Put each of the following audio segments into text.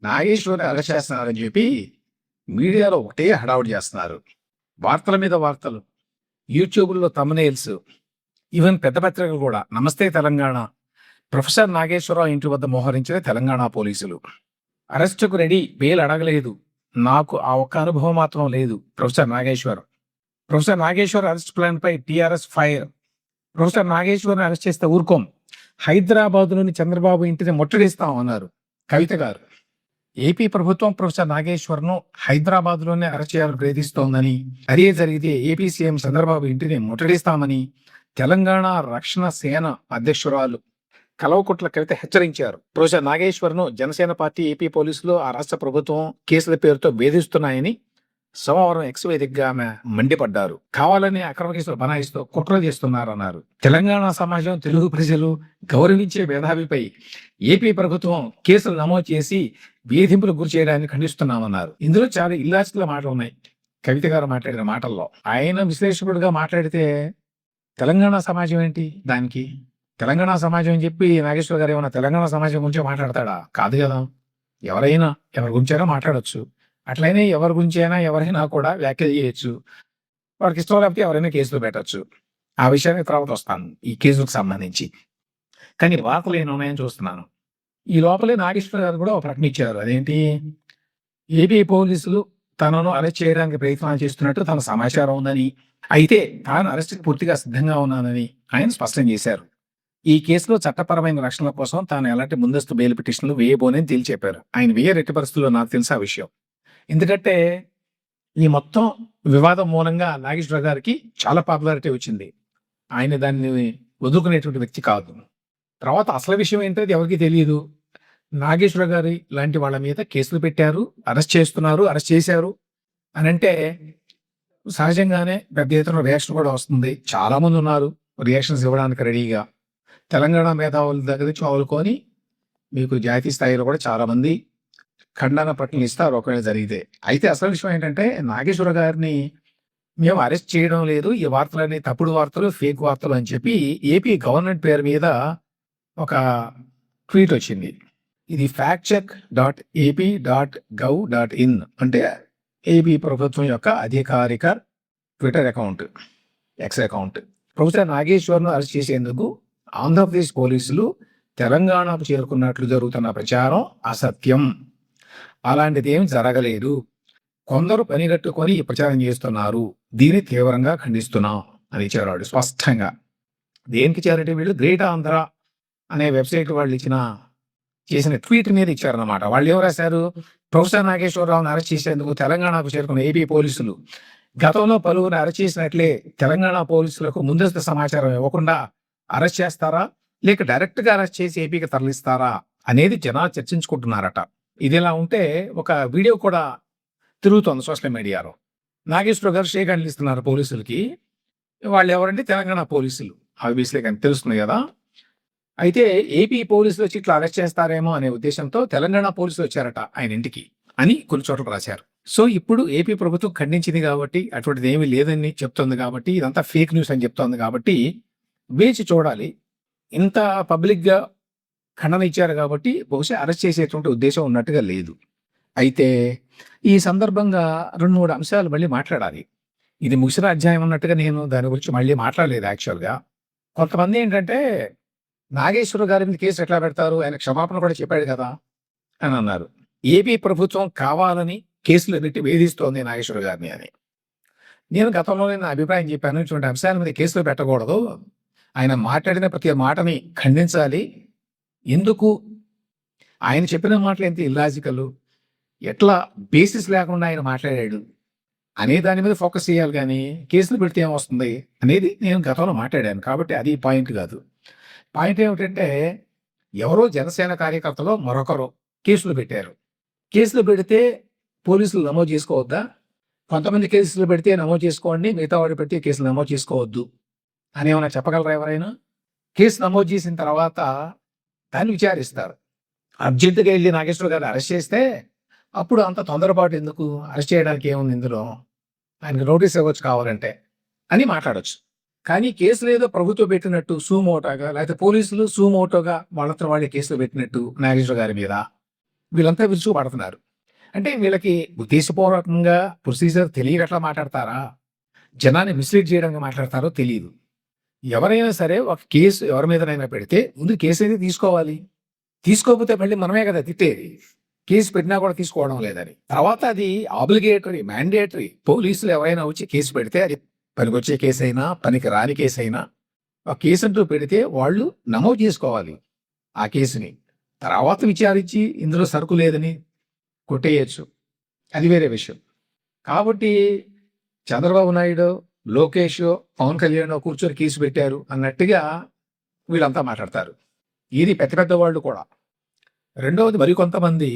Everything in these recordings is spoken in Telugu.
నాగేశ్వరిని అరెస్ట్ చేస్తున్నారని చెప్పి మీడియాలో ఒకటే హడావుడి చేస్తున్నారు. వార్తల మీద వార్తలు, యూట్యూబ్‌లో థంబ్‌నెయిల్స్, ఈవెన్ పెద్ద పత్రికలు కూడా నమస్తే తెలంగాణ, ప్రొఫెసర్ నాగేశ్వరరావు ఇంటి వద్ద మోహరించిన తెలంగాణ పోలీసులు. అరెస్టుకు రెడీ, బెయిల్ అడగలేదు. నాకు ఆ ఒక్క అనుభవం మాత్రం లేదు. Professor Nageshwar. Professor Nageshwar arrest ప్లాన్‌పై టీఆర్ఎస్ ఫైర్. ప్రొఫెసర్ నాగేశ్వర్‌ని అరెస్ట్ చేస్తే ఊరుకోం. హైదరాబాద్‌లోని చంద్రబాబు ఇంటిని ముట్టడిస్తాం అన్నారు కవిత గారు. ఏపీ ప్రభుత్వం ప్రొఫెసర్ నాగేశ్వర్‌ను హైదరాబాద్‌లోనే అరెస్ట్ చేయాలని ప్రయత్నిస్తోందని, అదే జరిగితే ఏపీ సీఎం చంద్రబాబు ఇంటిని ముట్టడిస్తామని తెలంగాణ రక్షణ సేన అధ్యక్షురాలు కల్వకుంట్ల కవిత హెచ్చరించారు. ప్రొఫెసర్ నాగేశ్వర్‌ను జనసేన పార్టీ, ఏపీ పోలీసులు, ఆ రాష్ట్ర ప్రభుత్వం కేసుల పేరుతో వేధిస్తున్నాయని సోమవారం ఎక్స్ వేదికగా ఆమె మండిపడ్డారు. కావాలని అక్రమ కేసులు బనాయిస్తూ కుట్ర చేస్తున్నారన్నారు. తెలంగాణ సమాజం, తెలుగు ప్రజలు గౌరవించే మేధావిపై ఏపీ ప్రభుత్వం కేసులు నమోదు చేసి వేధింపులకు గురి చేయడాన్ని ఖండిస్తున్నామన్నారు. ఇందులో చాలా ఇల్లాచిల మాటలు ఉన్నాయి కవిత గారు మాట్లాడిన మాటల్లో. ఆయన విశ్లేషకుడిగా మాట్లాడితే తెలంగాణ సమాజం ఏంటి దానికి? తెలంగాణ సమాజం అని చెప్పి నాగేశ్వర గారు ఏమన్నా తెలంగాణ సమాజం గురించి మాట్లాడతాడా? కాదు కదా. ఎవరైనా ఎవరి గురించైనా మాట్లాడొచ్చు. అట్లయినా ఎవరి గురించి అయినా ఎవరైనా కూడా వ్యాఖ్యలు చేయొచ్చు. వాడికి ఇష్టం లేకపోతే ఎవరైనా కేసులు పెట్టచ్చు. ఆ విషయానికి తర్వాత వస్తాను ఈ కేసులకు సంబంధించి. కానీ వార్తలు ఏమున్నాయని చూస్తున్నాను. ఈ లోపలే నాగేశ్వర గారు కూడా ఒక ప్రకటన ఇచ్చారు. అదేంటి, ఏపీ పోలీసులు తనను అరెస్ట్ చేయడానికి ప్రయత్నాలు చేస్తున్నట్టు తన సమాచారం ఉందని, అయితే తాను అరెస్ట్కి పూర్తిగా సిద్ధంగా ఉన్నానని ఆయన స్పష్టం చేశారు. ఈ కేసులో చట్టపరమైన రక్షణ కోసం తాను ఎలాంటి ముందస్తు బెయిల్ పిటిషన్లు వేయబోనని తేల్చి చెప్పారు. ఆయన వేరే ఎట్టి పరిస్థితుల్లో నాకు తెలుసు ఆ విషయం. ఎందుకంటే ఈ మొత్తం వివాదం మూలంగా నాగేశ్వర గారికి చాలా పాపులారిటీ వచ్చింది. ఆయన దాన్ని వదులుకునేటువంటి వ్యక్తి కాదు. తర్వాత అసలు విషయం ఏంటో అది ఎవరికి తెలియదు. నాగేశ్వర గారి లాంటి వాళ్ళ మీద కేసులు పెట్టారు, అరెస్ట్ చేస్తున్నారు, అరెస్ట్ చేశారు అని అంటే సహజంగానే పెద్ద ఎత్తున రియాక్షన్ కూడా వస్తుంది. చాలా మంది ఉన్నారు రియాక్షన్స్ ఇవ్వడానికి రెడీగా. తెలంగాణ మేధావుల దగ్గర నుంచి మొదలుకొని మీకు జాతీయ స్థాయిలో కూడా చాలా మంది ఖండన ప్రకటనలు ఇస్తారు ఒకవేళ జరిగితే. అయితే అసలు విషయం ఏంటంటే నాగేశ్వర గారిని మేము అరెస్ట్ చేయడం లేదు, ఈ వార్తలన్నీ తప్పుడు వార్తలు, ఫేక్ వార్తలు అని చెప్పి ఏపీ గవర్నమెంట్ పేరు మీద ఒక ట్వీట్ వచ్చింది. ఇది factcheck.ap.gov.in అంటే ఏపీ ప్రభుత్వం యొక్క అధికారిక Twitter account, X account. Professor నాగేశ్వర్ను అరెస్ట్ చేసేందుకు ఆంధ్రప్రదేశ్ పోలీసులు తెలంగాణకు చేరుకున్నట్లు జరుగుతున్న ప్రచారం అసత్యం. అలాంటిది ఏం జరగలేదు. కొందరు పనిగట్టుకొని ఈ ప్రచారం చేస్తున్నారు. దీన్ని తీవ్రంగా ఖండిస్తున్నాం అని ఇచ్చారు స్పష్టంగా. దేనికి ఇచ్చారంటే వీళ్ళు గ్రేట్ ఆంధ్ర అనే వెబ్సైట్ వాళ్ళు చేసిన ట్వీట్ మీద ఇచ్చారన్నమాట. వాళ్ళు ఏం రాశారు? ప్రొఫెసర్ నాగేశ్వరరావును అరెస్ట్ చేసేందుకు తెలంగాణకు చేరుకున్న ఏపీ పోలీసులు గతంలో పలువురు అరెస్ట్ చేసినట్లే తెలంగాణ పోలీసులకు ముందస్తు సమాచారం ఇవ్వకుండా అరెస్ట్ చేస్తారా, లేక డైరెక్ట్ గా అరెస్ట్ చేసి ఏపీకి తరలిస్తారా అనేది జనాలు చర్చించుకుంటున్నారట. ఇదిలా ఉంటే ఒక వీడియో కూడా తిరుగుతోంది సోషల్ మీడియాలో. నాగేశ్వర గారు షేక్ హ్యాండ్లు ఇస్తున్నారు పోలీసులకి. వాళ్ళు ఎవరంటే తెలంగాణ పోలీసులు. ఆబ్వియస్లీ కానీ తెలుస్తుంది కదా. అయితే ఏపీ పోలీసులు వచ్చి ఇట్లా అరెస్ట్ చేస్తారేమో అనే ఉద్దేశంతో తెలంగాణ పోలీసులు వచ్చారట ఆయన ఇంటికి అని కొన్ని చోట్ల రాశారు. సో ఇప్పుడు ఏపీ ప్రభుత్వం ఖండించింది కాబట్టి, అటువంటిది ఏమీ లేదని చెప్తోంది కాబట్టి, ఇదంతా ఫేక్ న్యూస్ అని చెప్తోంది కాబట్టి వేచి చూడాలి. ఇంత పబ్లిక్గా ఖండన ఇచ్చారు కాబట్టి బహుశా అరెస్ట్ చేసేటువంటి ఉద్దేశం ఉన్నట్టుగా లేదు. అయితే ఈ సందర్భంగా 2-3 అంశాలు మళ్ళీ మాట్లాడాలి. ఇది ముగిసిన అధ్యాయం అన్నట్టుగా నేను దాని గురించి మళ్ళీ మాట్లాడలేదు యాక్చువల్గా. కొంతమంది ఏంటంటే నాగేశ్వర గారి మీద కేసు ఎట్లా పెడతారు, ఆయన క్షమాపణ కూడా చెప్పాడు కదా అని అన్నారు. ఏపీ ప్రభుత్వం కావాలని కేసులు పెట్టి వేధిస్తోంది నాగేశ్వర గారిని అని. నేను గతంలోనే నా అభిప్రాయం చెప్పాను. ఇటువంటి అంశాల మీద కేసులు పెట్టకూడదు. ఆయన మాట్లాడిన ప్రతి మాటని ఖండించాలి. ఎందుకు ఆయన చెప్పిన మాటలు ఎంత ఇల్లాజికల్, ఎట్లా బేసిస్ లేకుండా ఆయన మాట్లాడాడు అనే దాని మీద ఫోకస్ చేయాలి. కానీ కేసులు పెడితే ఏమొస్తుంది అనేది నేను గతంలో మాట్లాడాను. కాబట్టి అది పాయింట్ కాదు. పాయింట్ ఏమిటంటే ఎవరో జనసేన కార్యకర్తలో మరొకరు కేసులు పెట్టారు. కేసులు పెడితే పోలీసులు నమోదు చేసుకోవద్దా? కొంతమంది కేసులు పెడితే నమోదు చేసుకోండి, మిగతా వాడు పెడితే కేసులు నమోదు చేసుకోవద్దు అని ఏమైనా చెప్పగలరా ఎవరైనా? కేసు నమోదు చేసిన తర్వాత దాన్ని విచారిస్తారు. అర్జెంటుగా వెళ్ళి నాగేశ్వర గారిని అరెస్ట్ చేస్తే అప్పుడు అంత తొందరపాటు ఎందుకు? అరెస్ట్ చేయడానికి ఏముంది ఇందులో? ఆయనకు నోటీస్ ఇవ్వచ్చు కావాలంటే అని మాట్లాడొచ్చు. కానీ కేసులు ఏదో ప్రభుత్వం పెట్టినట్టు సూమోటోగా, లేకపోతే పోలీసులు సూమోటోగా వాళ్ళతో వాళ్ళే కేసులు పెట్టినట్టు నాగేశ్వర గారి మీద వీళ్ళంతా విరుచుకుపడుతున్నారు. అంటే వీళ్ళకి ఉద్దేశపూర్వకంగా ప్రొసీజర్ తెలియక అట్లా మాట్లాడతారా? జనాన్ని మిస్‌లీడ్ చేయడానికి మాట్లాడతారో తెలీదు. ఎవరైనా సరే ఒక కేసు ఎవరి మీదనైనా పెడితే ముందు కేసయితే తీసుకోవాలి. తీసుకోకపోతే మళ్ళీ మనమే కదా తిట్టేది. కేసు పెట్టినా కూడా తీసుకోవడం లేదని. తర్వాత అది ఆబ్లిగేటరీ, మాండేటరీ. పోలీసులు ఎవరైనా వచ్చి కేసు పెడితే అది పనికొచ్చే కేసైనా, పనికి రాని కేసైనా ఒక కేసంటూ పెడితే వాళ్ళు నమోదు చేసుకోవాలి ఆ కేసుని. తర్వాత విచారించి ఇందులో సరుకు లేదని కొట్టేయొచ్చు. అది వేరే విషయం. కాబట్టి చంద్రబాబు నాయుడో, లోకేషో, పవన్ కళ్యాణో కూర్చొని కేసు పెట్టారు అన్నట్టుగా వీళ్ళంతా మాట్లాడతారు. ఇది పెద్ద పెద్ద వాళ్ళు కూడా. రెండవది మరికొంతమంది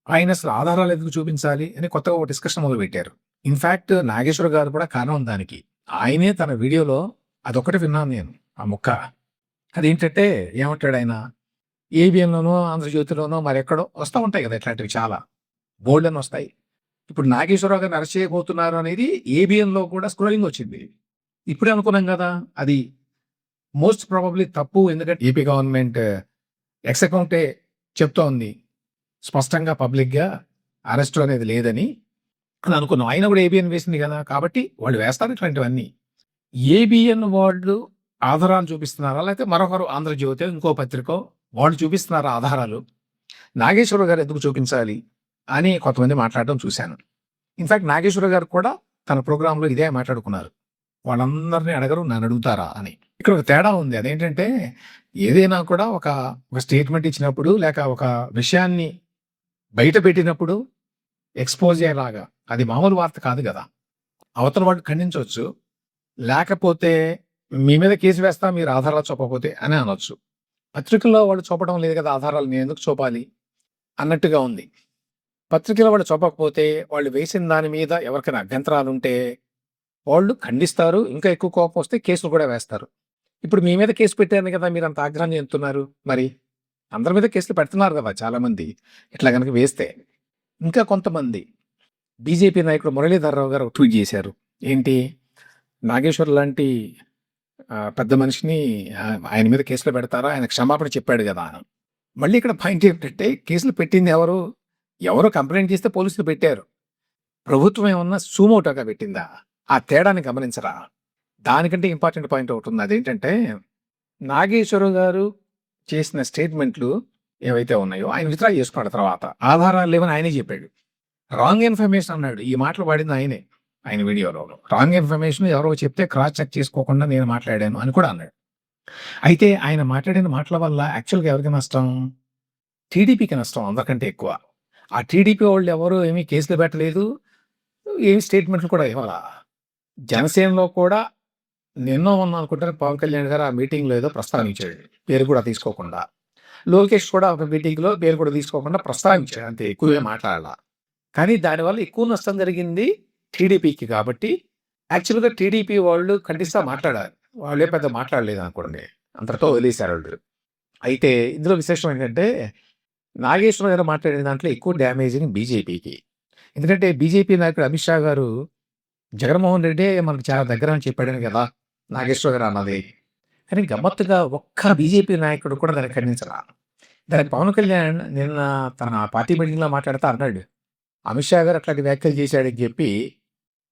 ఆయన అసలు ఆధారాలు ఎందుకు చూపించాలి అని కొత్తగా ఒక డిస్కషన్ మొదలుపెట్టారు. ఇన్‌ఫాక్ట్ నాగేశ్వర గారు కూడా కారణం దానికి. ఆయనే తన వీడియోలో అదొక్కటి విన్నాను నేను ఆ ముక్క. అదేంటంటే ఏమంటాడాయన, ఏబిఎన్‌లోనో, ఆంధ్రజ్యోతిలోనో మరెక్కడో వస్తా ఉంటాయి కదా! ఇట్లాంటివి చాలా. బోలెడన్ని వస్తాయి. ఇప్పుడు నాగేశ్వరరావు గారిని అరెస్ట్ చేయబోతున్నారు అనేది ఏబిఎన్‌లో కూడా స్క్రోలింగ్ వచ్చింది. ఇప్పుడే అనుకున్నాం కదా! అది మోస్ట్ ప్రాబబ్లీ తప్పు. ఎందుకంటే ఏపీ గవర్నమెంట్ ఎక్స్ అకౌంటే చెప్తోంది. స్పష్టంగా పబ్లిక్‌గా అరెస్టు అనేది లేదని అని అనుకున్నాం. అయినా కూడా ఏబిఎన్ వేసింది కదా! కాబట్టి వాళ్ళు వేస్తారు ఇట్లాంటివన్నీ. ఏబిఎన్ వాళ్ళు ఆధారాలు చూపిస్తున్నారా? లేకపోతే మరొకరు ఆంధ్రజ్యోతో, ఇంకో పత్రికో వాళ్ళు చూపిస్తున్నారా ఆధారాలు? నాగేశ్వరరావు గారు ఎందుకు చూపించాలి అని కొంతమంది మాట్లాడడం చూశాను. ఇన్‌ఫాక్ట్ నాగేశ్వరరావు గారు కూడా తన ప్రోగ్రామ్‌లో ఇదే మాట్లాడుకున్నారు. వాళ్ళందరిని అడగరు, నన్నడుగుతారా అని. ఇక్కడ ఒక తేడా ఉంది. అదేంటంటే ఏదైనా కూడా ఒక స్టేట్మెంట్ ఇచ్చినప్పుడు లేక ఒక విషయాన్ని బయట పెట్టినప్పుడు ఎక్స్‌పోజ్ అయ్యేలాగా అది మామూలు వార్త కాదు గదా! అవతల వాడు ఖండించొచ్చు. లేకపోతే మీ మీద కేసు వేస్తా మీరు ఆధారాలు చూపకపోతే అని అనొచ్చు. పత్రికల్లో వాళ్ళు చూపడం లేదు కదా! ఆధారాలు నేనెందుకు చూపాలి అన్నట్టుగా ఉంది. పత్రికలో వాళ్ళు చూపకపోతే వాళ్ళు వేసిన దాని మీద ఎవరికైనా అభ్యంతరాలుంటే వాళ్ళు ఖండిస్తారు. ఇంకా ఎక్కువ కోపం వస్తే కేసులు కూడా వేస్తారు. ఇప్పుడు మీ మీద కేసు పెట్టారని కదా మీరంత ఆగ్రహం చెందుతున్నారు. మరి అందరి మీద కేసులు పెడుతున్నారు కదా చాలామంది. ఇట్లా గనక వేస్తే. ఇంకా కొంతమంది బీజేపీ నాయకుడు మురళీధర్రావు గారు ఒక ట్వీట్ చేశారు. ఏంటి, నాగేశ్వర్ లాంటి పెద్ద మనిషిని ఆయన మీద కేసులు పెడతారా? ఆయన క్షమాపణ చెప్పాడు కదా అని. మళ్ళీ ఇక్కడ పాయింట్ ఏంటంటే కేసులు పెట్టింది ఎవరు? ఎవరో కంప్లైంట్ చేస్తే పోలీసులు పెట్టారు. ప్రభుత్వం ఏమన్నా సుమోటోగా పెట్టిందా? ఆ తేడాన్ని గమనించరా? దానికంటే ఇంపార్టెంట్ పాయింట్ ఒకటి ఉంది. అదేంటంటే నాగేశ్వరరావు గారు చేసిన స్టేట్మెంట్లు ఏవైతే ఉన్నాయో ఆయన విత్డ్రా చేసుకున్నాడు తర్వాత. ఆధారాలు లేవని ఆయనే చెప్పాడు. రాంగ్ ఇన్ఫర్మేషన్ అన్నాడు. ఈ మాటలు వాడింది ఆయనే. ఆయన వీడియోలో రాంగ్ ఇన్ఫర్మేషన్ ఎవరో చెప్తే క్రాస్ చెక్ చేసుకోకుండా నేను మాట్లాడాను అని కూడా అన్నాడు. అయితే ఆయన మాట్లాడిన మాటల వల్ల యాక్చువల్‌గా ఎవరికి నష్టం? టీడీపీకి నష్టం అందరికంటే ఎక్కువ. ఆ టీడీపీ వాళ్ళు ఎవరు ఏమీ కేసులు పెట్టలేదు. ఏమి స్టేట్మెంట్లు కూడా ఇవ్వలా. జనసేనలో కూడా నిన్నో మొన్నో అనుకుంటాను పవన్ కళ్యాణ్ గారు ఆ మీటింగ్‌లో ఏదో ప్రస్తావించాడు. పేరు కూడా తీసుకోకుండా. లోకేష్ కూడా ఒక మీటింగ్‌లో పేరు కూడా తీసుకోకుండా ప్రస్తావించాడు. అంతే, ఎక్కువగా మాట్లాడలా. కానీ దానివల్ల ఎక్కువ నష్టం జరిగింది టీడీపీకి కాబట్టి యాక్చువల్‌గా టీడీపీ వాళ్ళు ఖండిస్తా మాట్లాడారు. వాళ్ళే పెద్ద మాట్లాడలేదనుకోండి. అంతటితో వదిలేసారు వాళ్ళు. అయితే ఇందులో విశేషం ఏంటంటే నాగేశ్వరరావు గారు మాట్లాడిన దాంట్లో ఎక్కువ డ్యామేజింగ్ బీజేపీకి. ఎందుకంటే బీజేపీ నాయకుడు అమిత్ షా గారు జగన్మోహన్ రెడ్డే మనకు చాలా దగ్గర అని చెప్పాడని కదా నాగేశ్వరరావు గారు అన్నది. కానీ గమ్మత్తుగా ఒక్క బీజేపీ నాయకుడు కూడా దాన్ని ఖండించలా. దానికి పవన్ కళ్యాణ్ నిన్న తన పార్టీ మీటింగ్‌లో మాట్లాడుతా అన్నాడు. అమిత్ షా గారు అట్లాంటి వ్యాఖ్యలు చేశాడని చెప్పి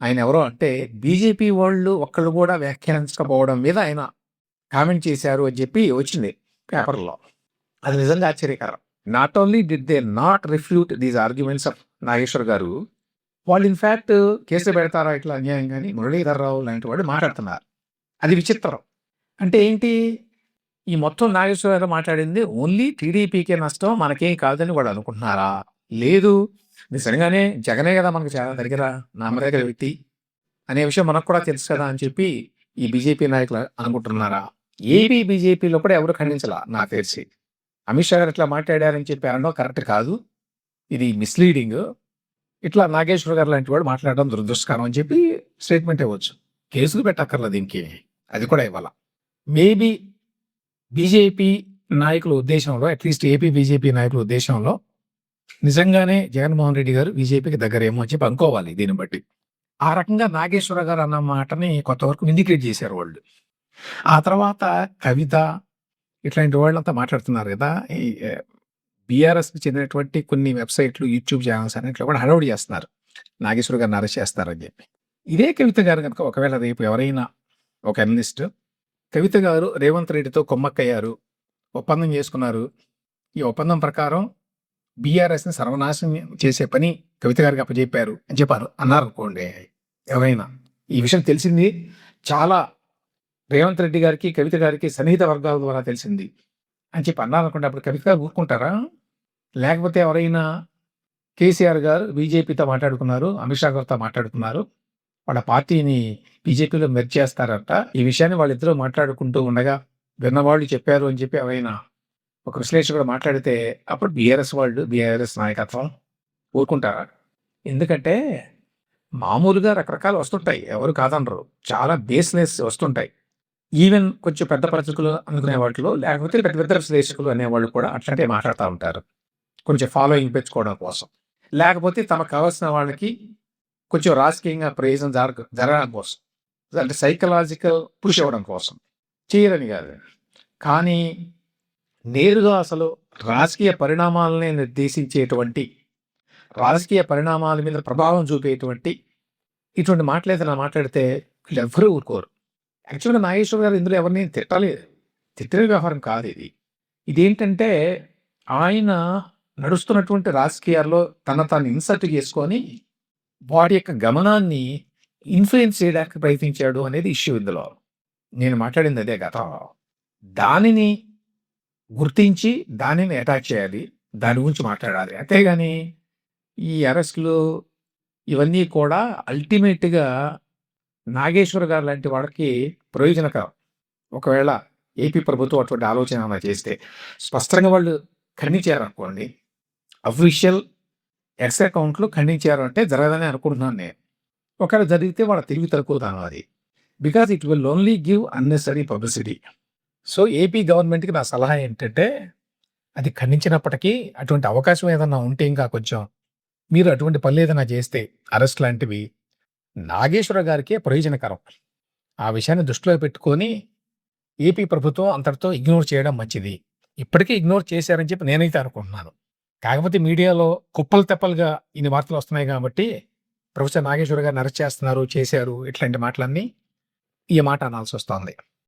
ఆయన ఎవరో అంటే బీజేపీ వాళ్ళు ఒక్కళ్ళు కూడా వ్యాఖ్యానించకపోవడం మీద ఆయన కామెంట్ చేశారు అని చెప్పి వచ్చింది పేపర్‌లో. అది నిజంగా ఆశ్చర్యకరం. Not only did they not refute these arguments of Nageshwar garu, వాళ్ళు ఇన్‌ఫాక్ట్ కేసులు పెడతారా ఇట్లా అన్యాయంగా అని మురళీధర్రావు లాంటి వాళ్ళు మాట్లాడుతున్నారు. అది విచిత్రం. అంటే ఏంటి? ఈ మొత్తం నాగేశ్వర గారు మాట్లాడింది ఓన్లీ టీడీపీకే నష్టం, మనకేం కాదని వాళ్ళు అనుకుంటున్నారా? లేదు, నిజంగానే జగనే కదా మనకు చాలా దగ్గర నమ్మదగిన వ్యక్తి అనే విషయం మనకు కూడా తెలుసు కదా అని చెప్పి ఈ బీజేపీ నాయకులు అనుకుంటున్నారా? ఏపీ బీజేపీలో కూడా ఎవరు ఖండించలా నాకు తెలిసి. అమిత్ షా గారు ఇట్లా మాట్లాడారని చెప్పి అనడం కరెక్ట్ కాదు. ఇది మిస్‌లీడింగ్. ఇట్లా నాగేశ్వర గారు లాంటి వాడు మాట్లాడడం దురదృష్టకరం అని చెప్పి స్టేట్మెంట్ ఇవ్వచ్చు. కేసులు పెట్టక్కర్లేదు దీనికి. అది కూడా ఇవ్వాల. మేబీ బీజేపీ నాయకుల ఉద్దేశంలో, అట్‌లీస్ట్ ఏపీ బీజేపీ నాయకుల ఉద్దేశంలో నిజంగానే జగన్మోహన్ రెడ్డి గారు బీజేపీకి దగ్గరేమో అని చెప్పి అనుకోవాలి దీన్ని బట్టి. ఆ రకంగా నాగేశ్వర గారు అన్న మాటని కొంతవరకు విండికేట్ చేశారు వాళ్ళు. ఆ తర్వాత కవిత ఇట్లాంటి వాళ్ళంతా మాట్లాడుతున్నారు కదా! ఈ బీఆర్ఎస్‌కి చెందినటువంటి కొన్ని వెబ్‌సైట్‌లు, యూట్యూబ్ ఛానెల్స్ అన్నిట్లో కూడా హడావుడి చేస్తున్నారు. నాగేశ్వర గారిని అరెస్ట్ చేస్తారని చెప్పి. ఇదే కవిత గారు గనుక ఒకవేళ రేపు ఎవరైనా ఒక అనలిస్ట్ కవిత గారు రేవంత్ రెడ్డితో కుమ్మక్కయ్యారు, ఒప్పందం చేసుకున్నారు. ఈ ఒప్పందం ప్రకారం బీఆర్ఎస్‌ని సర్వనాశనం చేసే పని కవిత గారికి అప్పజెప్పారు అని చెప్పారు అన్నారనుకోండి ఎవరైనా. ఈ విషయం తెలిసింది చాలా రేవంత్ రెడ్డి గారికి, కవిత గారికి సన్నిహిత వర్గాల ద్వారా తెలిసింది అని చెప్పి అన్నారనుకోండి. అప్పుడు కవిత గారు ఊరుకుంటారా? లేకపోతే ఎవరైనా కేసీఆర్ గారు బీజేపీతో మాట్లాడుకున్నారు, అమిత్ షా గారితో మాట్లాడుకున్నారు. వాళ్ళ పార్టీని బీజేపీలో మెర్జ్ చేస్తారంట. ఈ విషయాన్ని వాళ్ళిద్దరూ మాట్లాడుకుంటూ ఉండగా విన్నవాళ్ళు చెప్పారు అని చెప్పి ఎవరైనా ఒక విశ్లేషకుడు మాట్లాడితే అప్పుడు బీఆర్ఎస్ వాళ్ళు, బీఆర్ఎస్ నాయకత్వం ఊరుకుంటారా? ఎందుకంటే మామూలుగా రకరకాలు వస్తుంటాయి. ఎవరు కాదనరు. చాలా బేస్‌లెస్ వస్తుంటాయి. ఈవెన్ కొంచెం పెద్ద పత్రికలు అనుకునే వాటిలో లేకపోతే పెద్ద పెద్ద విశ్లేషకులు అనేవాళ్ళు కూడా అట్లాంటివి మాట్లాడుతా ఉంటారు. కొంచెం ఫాలోయింగ్ పెంచుకోవడం కోసం. లేకపోతే తమకు కావాల్సిన వాళ్ళకి కొంచెం రాజకీయంగా ప్రయోజనం జరగడం కోసం. అంటే సైకలాజికల్ పుష్ ఇవ్వడం కోసం. చేయరని కాదు. కానీ నేరుగా అసలు రాజకీయ పరిణామాలనే నిర్దేశించేటువంటి, రాజకీయ పరిణామాల మీద ప్రభావం చూపేటువంటి ఇటువంటి మాటలు ఏదైనా మాట్లాడితే వీళ్ళెవ్వరూ ఊరుకోరు. యాక్చువల్‌గా నాగేశ్వర గారు ఇందులో ఎవరిని తిట్టలేదు. తిట్టిన వ్యవహారం కాదు ఇది. ఇదేంటంటే ఆయన నడుస్తున్నటువంటి రాజకీయాల్లో తాను ఇన్సర్ట్ చేసుకొని వాడి యొక్క గమనాన్ని ఇన్‌ఫ్లుయెన్స్ చేయడానికి ప్రయత్నించాడు అనేది ఇష్యూ ఇందులో. నేను మాట్లాడింది అదే గత. దానిని గుర్తించి దానిని అటాక్ చేయాలి. దాని గురించి మాట్లాడాలి. అంతేగాని ఈ అరెస్ట్‌లు ఇవన్నీ కూడా అల్టిమేట్‌గా నాగేశ్వర గారు లాంటి వాళ్ళకి ప్రయోజనకరం. ఒకవేళ ఏపీ ప్రభుత్వం అటువంటి ఆలోచన ఏమైనా చేస్తే స్పష్టంగా వాళ్ళు ఖండించారనుకోండి. అఫీషియల్ ఎక్స్ అకౌంట్‌లో ఖండించారు అంటే జరగదని అనుకుంటున్నాను నేను. ఒకవేళ జరిగితే వాళ్ళ తెలివి తక్కువతనం అది. Because it will only give unnecessary publicity. So, AP గవర్నమెంట్‌కి నా సలహా ఏంటంటే అది ఖండించినప్పటికీ అటువంటి అవకాశం ఏదన్నా ఉంటే ఇంకా కొంచెం మీరు అటువంటి పనులేదైనా చేస్తే అరెస్ట్ లాంటివి నాగేశ్వర గారికే ప్రయోజనకరం. ఆ విషయాన్ని దృష్టిలో పెట్టుకొని ఏపీ ప్రభుత్వం అంతటితో ఇగ్నోర్ చేయడం మంచిది. ఇప్పటికే ఇగ్నోర్ చేశారని చెప్పి నేనైతే అనుకుంటున్నాను. కాకపోతే మీడియాలో కుప్పలు తెప్పలుగా ఇన్ని వార్తలు వస్తున్నాయి కాబట్టి ప్రొఫెసర్ నాగేశ్వర గారిని అరెస్ట్ చేస్తున్నారు, చేశారు ఇట్లాంటి మాటలన్నీ ఈ మాట అనాల్సొస్తోంది.